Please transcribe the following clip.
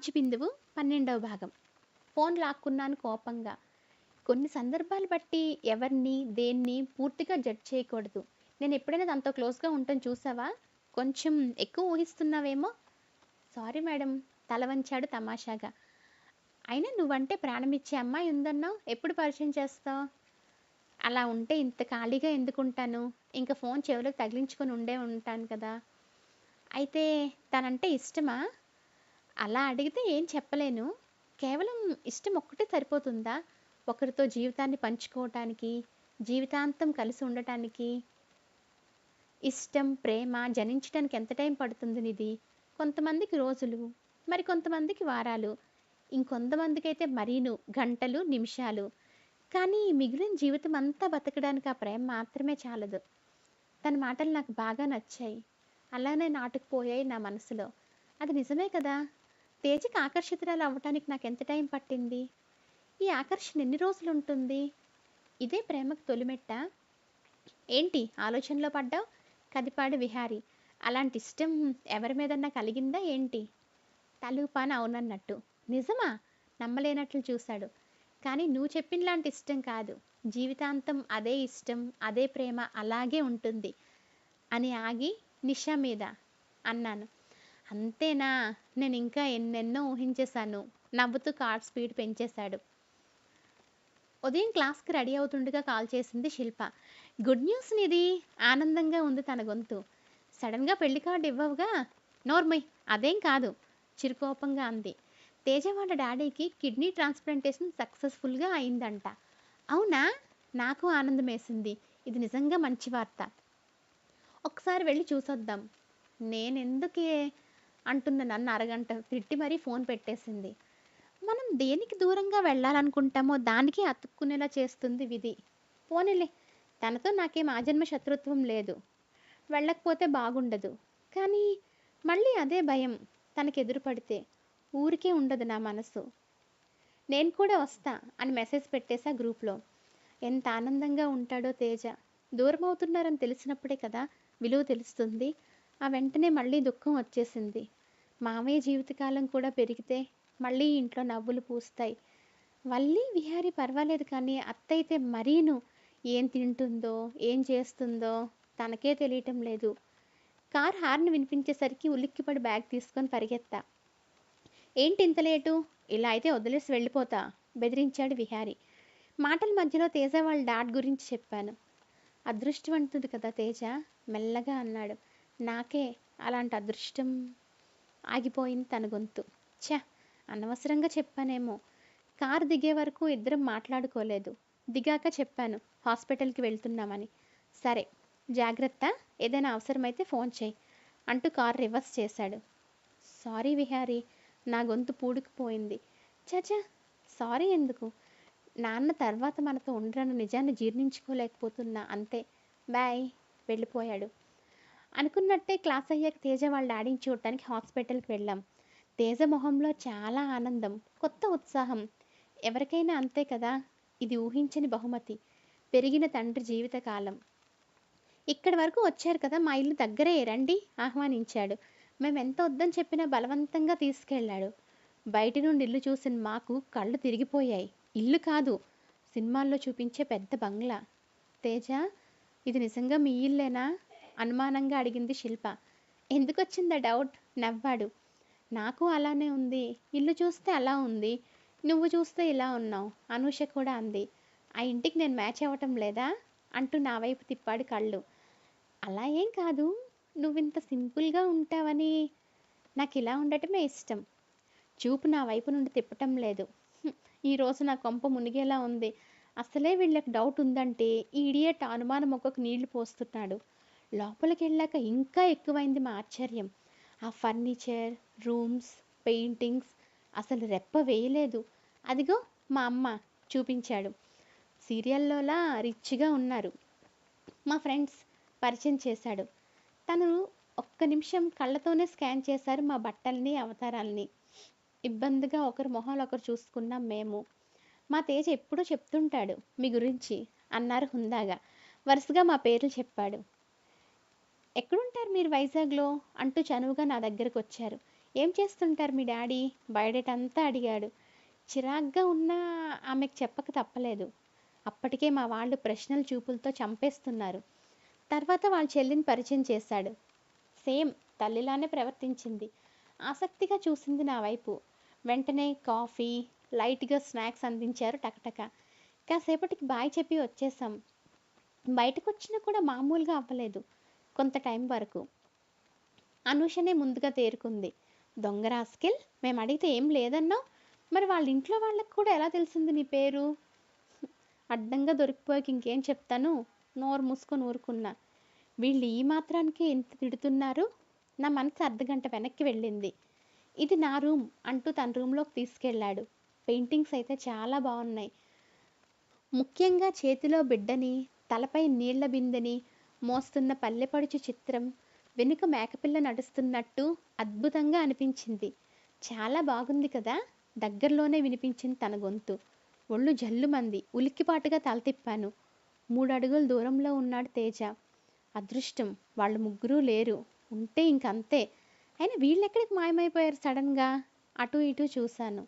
మంచి బిందువు 12వ భాగం. ఫోన్ లాక్కున్నాను కోపంగా. కొన్ని సందర్భాలు బట్టి ఎవరిని, దేన్ని పూర్తిగా జడ్జ్ చేయకూడదు. నేనెప్పుడైనా తనతో క్లోజ్‌గా ఉండటం చూసావా? కొంచెం ఎక్కువ ఊహిస్తున్నావేమో. సారీ మేడం తల వంచాడు తమాషాగా. అయినా నువ్వంటే ప్రాణమిచ్చే అమ్మాయి ఉందన్నావు. ఎప్పుడు పరిచయం చేస్తావు? అలా ఉంటే ఇంత ఖాళీగా ఎందుకుంటాను? ఇంక ఫోన్ చెవిలోకి తగిలించుకొని ఉండే ఉంటాను కదా! అయితే తనంటే ఇష్టమా? అలా అడిగితే ఏం చెప్పలేను. కేవలం ఇష్టం ఒక్కటే సరిపోతుందా? ఒకరితో జీవితాన్ని పంచుకోవటానికి, జీవితాంతం కలిసి ఉండటానికి? ఇష్టం, ప్రేమ జనించటానికి ఎంత టైం పడుతుంది నిధి? కొంతమందికి రోజులు, మరి కొంతమందికి వారాలు, ఇంకొంతమందికైతే మరీను గంటలు, నిమిషాలు. కానీ మిగిలిన జీవితం అంతా బతకడానికి ఆ ప్రేమ మాత్రమే చాలదు. తన మాటలు నాకు బాగా నచ్చాయి. అలానే నాటుకుపోయాయి నా మనసులో. అది నిజమే కదా! తేజకి ఆకర్షితురాలు అవ్వటానికి నాకెంత టైం పట్టింది? ఈ ఆకర్షణ ఎన్ని రోజులుంటుంది? ఇదే ప్రేమకు తొలిమెట్టా? ఏంటి ఆలోచనలో పడ్డావు? కదిపాడు విహారి. అలాంటి ఇష్టం ఎవరి మీదన్నా కలిగిందా ఏంటి? తలూపాను అవునన్నట్టు. నిజమా? నమ్మలేనట్లు చూశాడు. కానీ నువ్వు చెప్పినలాంటి ఇష్టం కాదు. జీవితాంతం అదే ఇష్టం, అదే ప్రేమ అలాగే ఉంటుంది అని ఆగి నిషా మీద అన్నాను. అంతేనా? నేనింకా ఎన్నెన్నో ఊహించేశాను. నవ్వుతూ కార్ స్పీడ్ పెంచేశాడు. ఉదయం క్లాస్‌కి రెడీ అవుతుండగా కాల్ చేసింది శిల్ప. గుడ్ న్యూస్ నిధి. ఆనందంగా ఉంది తన గొంతు. సడన్‌గా పెళ్లి కార్డ్ ఇవ్వవుగా? నోర్ముయ్. అదేం కాదు చిరుకోపంగా అంది. తేజ వాళ్ళ డాడీకి కిడ్నీ ట్రాన్స్‌ప్లాంటేషన్ సక్సెస్‌ఫుల్‌గా అయిందంట. అవునా? నాకు ఆనందమేసింది. ఇది నిజంగా మంచి వార్త. ఒకసారి వెళ్ళి చూసొద్దాం. నేనెందుకే అంటున్న నన్ను అరగంట తిట్టి మరీ ఫోన్ పెట్టేసింది. మనం దేనికి దూరంగా వెళ్ళాలనుకుంటామో దానికి అతుక్కునేలా చేస్తుంది విధి. పోనీలే, తనతో నాకేం ఆజన్మ శత్రుత్వం లేదు. వెళ్ళకపోతే బాగుండదు. కానీ మళ్ళీ అదే భయం తనకెదురు పడితే. ఊరికే ఉండదు నా మనసు. నేను కూడా వస్తా అని మెసేజ్ పెట్టేశా గ్రూప్లో. ఎంత ఆనందంగా ఉంటాడో తేజ. దూరం అవుతున్నారని తెలిసినప్పుడే కదా విలువ తెలుస్తుంది. ఆ వెంటనే మళ్ళీ దుఃఖం వచ్చేసింది. మామయ్య జీవితకాలం కూడా పెరిగితే మళ్ళీ ఇంట్లో నవ్వులు పూస్తాయి. వల్లి విహారీ పర్వాలేదు కానీ అత్తయితే మరీను. ఏం తింటుందో, ఏం చేస్తుందో తనకే తెలియటం లేదు. కార్ హార్న్ వినిపించేసరికి ఉలిక్కిపడి బ్యాగ్ తీసుకొని పరిగెత్తా. ఏంటి ఇంత లేటు? ఇలా అయితే వదిలేసి వెళ్ళిపోతా బెదిరించాడు విహారీ. మాటల మధ్యలో తేజ వాళ్ళ డాడ్ గురించి చెప్పాను. అదృష్టవంతుడు కదా తేజ మెల్లగా అన్నాడు. నాకే అలాంటి అదృష్టం. ఆగిపోయింది తన గొంతు. ఛ! అనవసరంగా చెప్పానేమో. కారు దిగే వరకు ఇద్దరం మాట్లాడుకోలేదు. దిగాక చెప్పాను హాస్పిటల్కి వెళ్తున్నామని. సరే జాగ్రత్త, ఏదైనా అవసరమైతే ఫోన్ చేయి అంటూ కారు రివర్స్ చేశాడు. సారీ విహారీ, నా గొంతు పూడుకుపోయింది. చచా, సారీ ఎందుకు? నాన్న తర్వాత మనతో ఉండరన్న నిజాన్ని జీర్ణించుకోలేకపోతున్నా అంతే. బాయ్. వెళ్ళిపోయాడు. అనుకున్నట్టే క్లాస్ అయ్యాక తేజ వాళ్ళ డాడీని చూడటానికి హాస్పిటల్కి వెళ్ళాం. తేజ మొహంలో చాలా ఆనందం, కొత్త ఉత్సాహం. ఎవరికైనా అంతే కదా. ఇది ఊహించని బహుమతి. పెరిగిన తండ్రి జీవితకాలం. ఇక్కడి వరకు వచ్చారు కదా, మా ఇల్లు దగ్గరే రండి ఆహ్వానించాడు. మేమెంత వద్దని చెప్పినా బలవంతంగా తీసుకెళ్ళాడు. బయటి నుండి ఇల్లు చూసిన మాకు కళ్ళు తిరిగిపోయాయి. ఇల్లు కాదు, సినిమాల్లో చూపించే పెద్ద బంగ్లా. తేజ, ఇది నిజంగా మీ ఇల్లేనా? అనుమానంగా అడిగింది శిల్ప. ఎందుకొచ్చిందా డౌట్? నవ్వాడు. నాకు అలానే ఉంది. ఇల్లు చూస్తే అలా ఉంది, నువ్వు చూస్తే ఇలా ఉన్నావు అనూష కూడా అంది. ఆ ఇంటికి నేను మ్యాచ్ అవ్వటం లేదా అంటూ నా వైపు తిప్పాడు కళ్ళు. అలా ఏం కాదు, నువ్వింత సింపుల్గా ఉంటావని. నాకు ఇలా ఉండటమే ఇష్టం. చూపు నా వైపు నుండి తిప్పటం లేదు. ఈరోజు నా కొంప మునిగేలా ఉంది. అసలే వీళ్ళకి డౌట్ ఉందంటే ఈ ఇడియట్ అనుమానం మొక్కకు నీళ్లు పోస్తున్నాడు. లోపలికి వెళ్ళాక ఇంకా ఎక్కువైంది మా ఆశ్చర్యం. ఆ ఫర్నిచర్, రూమ్స్, పెయింటింగ్స్ అసలు రెప్ప వేయలేదు. అదిగో మా అమ్మ చూపించాడు. సీరియల్లోలా రిచ్గా ఉన్నారు. మా ఫ్రెండ్స్ పరిచయం చేశాడు. తను ఒక్క నిమిషం కళ్ళతోనే స్కాన్ చేశారు మా బట్టల్ని, అవతారాల్ని. ఇబ్బందిగా ఒకరి మొహాలు ఒకరు చూసుకున్నాం మేము. మా తేజ ఎప్పుడూ చెప్తుంటాడు మీ గురించి అన్నారు హుందాగా. వరుసగా మా పేర్లు చెప్పాడు. ఎక్కడుంటారు మీరు వైజాగ్లో అంటూ చనువుగా నా దగ్గరకు వచ్చారు. ఏం చేస్తుంటారు మీ డాడీ? బయోడేటా అంతా అడిగాడు. చిరాగ్గా ఉన్నా ఆమెకు చెప్పక తప్పలేదు. అప్పటికే మా వాళ్ళు ప్రశ్నల చూపులతో చంపేస్తున్నారు. తర్వాత వాళ్ళ చెల్లిని పరిచయం చేశాడు. సేమ్ తల్లిలానే ప్రవర్తించింది. ఆసక్తిగా చూసింది నా వైపు. వెంటనే కాఫీ, లైట్‌గా స్నాక్స్ అందించారు టకటక. కాసేపటికి బాయ్ చెప్పి వచ్చేసాం. బయటకొచ్చినా కూడా మామూలుగా అవ్వలేదు. కొంత టైం వరకు. అనూషనే ముందుగా తేరుకుంది. దొంగ రాస్కెల్! మేమడిగితే ఏం లేదన్నావు? మరి వాళ్ళ ఇంట్లో వాళ్ళకి కూడా ఎలా తెలిసింది నీ పేరు? అడ్డంగా దొరికిపోయాక ఇంకేం చెప్తాను? నోరు మూసుకొని ఊరుకున్నా. వీళ్ళు ఈ మాత్రానికే ఇంత తిడుతున్నారు? నా మనసు అర్ధగంట వెనక్కి వెళ్ళింది. ఇది నా రూమ్ అంటూ తన రూమ్‌లోకి తీసుకెళ్ళాడు. పెయింటింగ్స్ అయితే చాలా బావున్నాయి. ముఖ్యంగా చేతిలో బిడ్డని, తలపై నీళ్ల బిందెని మోస్తున్న పల్లెపడుచు చిత్రం, వెనుక మేకపిల్ల నడుస్తున్నట్టు అద్భుతంగా అనిపించింది. చాలా బాగుంది కదా! దగ్గరలోనే వినిపించింది తన గొంతు. ఒళ్ళు జల్లుమంది. ఉలిక్కిపాటుగా తల తిప్పాను. 3 అడుగుల దూరంలో ఉన్నాడు తేజ. అదృష్టం వాళ్ళు ముగ్గురూ లేరు. ఉంటే ఇంకంతే. అయినా వీళ్ళెక్కడికి మాయమైపోయారు సడన్‌గా? అటూ ఇటూ చూశాను.